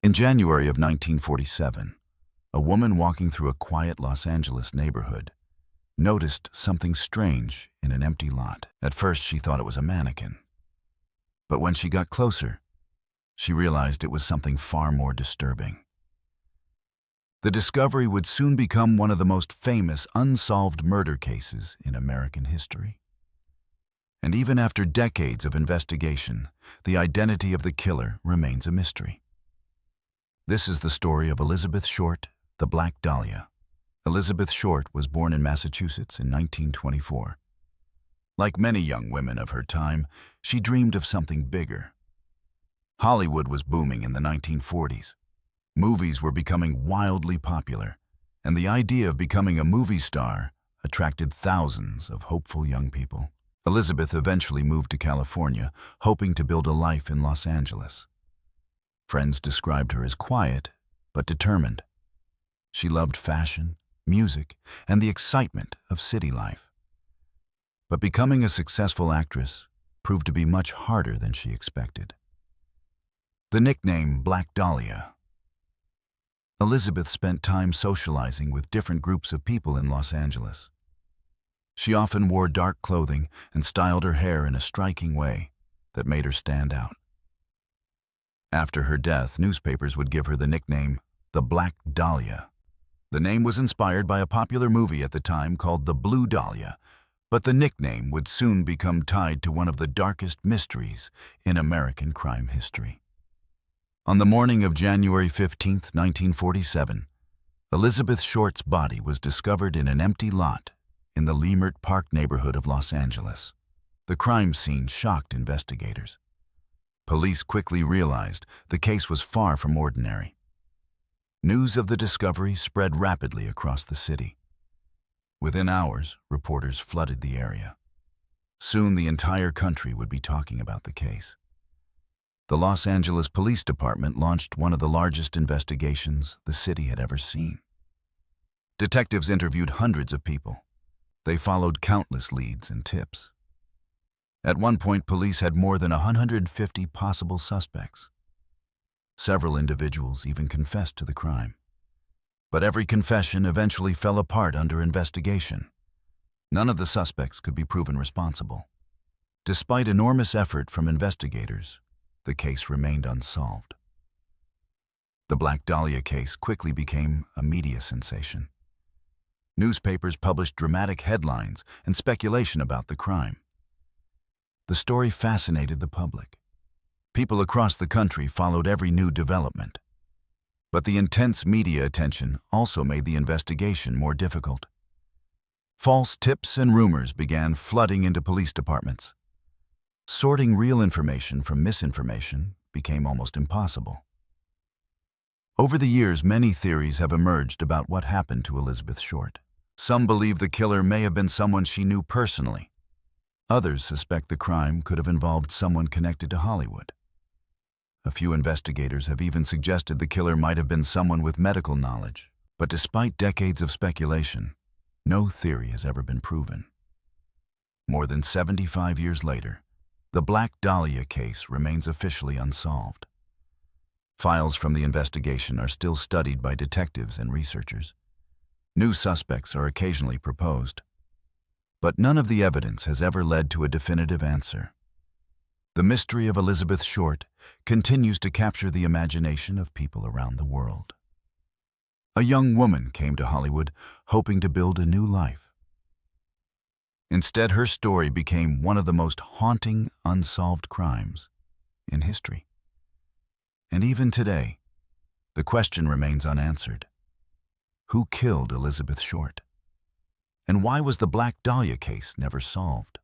In January of 1947, a woman walking through a quiet Los Angeles neighborhood noticed something strange in an empty lot. At first, she thought it was a mannequin. But when she got closer, she realized it was something far more disturbing. The discovery would soon become one of the most famous unsolved murder cases in American history. And even after decades of investigation, the identity of the killer remains a mystery. This is the story of Elizabeth Short, the Black Dahlia. Elizabeth Short was born in Massachusetts in 1924. Like many young women of her time, she dreamed of something bigger. Hollywood was booming in the 1940s. Movies were becoming wildly popular, and the idea of becoming a movie star attracted thousands of hopeful young people. Elizabeth eventually moved to California, hoping to build a life in Los Angeles. Friends described her as quiet, but determined. She loved fashion, music, and the excitement of city life. But becoming a successful actress proved to be much harder than she expected. The nickname Black Dahlia. Elizabeth spent time socializing with different groups of people in Los Angeles. She often wore dark clothing and styled her hair in a striking way that made her stand out. After her death, newspapers would give her the nickname the Black Dahlia. The name was inspired by a popular movie at the time called The Blue Dahlia, but the nickname would soon become tied to one of the darkest mysteries in American crime history. On the morning of January 15, 1947, Elizabeth Short's body was discovered in an empty lot in the Leimert Park neighborhood of Los Angeles. The crime scene shocked investigators. Police quickly realized the case was far from ordinary. News of the discovery spread rapidly across the city. Within hours, reporters flooded the area. Soon the entire country would be talking about the case. The Los Angeles Police Department launched one of the largest investigations the city had ever seen. Detectives interviewed hundreds of people. They followed countless leads and tips. At one point, police had more than 150 possible suspects. Several individuals even confessed to the crime. But every confession eventually fell apart under investigation. None of the suspects could be proven responsible. Despite enormous effort from investigators, the case remained unsolved. The Black Dahlia case quickly became a media sensation. Newspapers published dramatic headlines and speculation about the crime. The story fascinated the public. People across the country followed every new development. But the intense media attention also made the investigation more difficult. False tips and rumors began flooding into police departments. Sorting real information from misinformation became almost impossible. Over the years, many theories have emerged about what happened to Elizabeth Short. Some believe the killer may have been someone she knew personally. Others suspect the crime could have involved someone connected to Hollywood. A few investigators have even suggested the killer might have been someone with medical knowledge. But despite decades of speculation, no theory has ever been proven. More than 75 years later, the Black Dahlia case remains officially unsolved. Files from the investigation are still studied by detectives and researchers. New suspects are occasionally proposed. But none of the evidence has ever led to a definitive answer. The mystery of Elizabeth Short continues to capture the imagination of people around the world. A young woman came to Hollywood hoping to build a new life. Instead, her story became one of the most haunting unsolved crimes in history. And even today, the question remains unanswered. Who killed Elizabeth Short? And why was the Black Dahlia case never solved?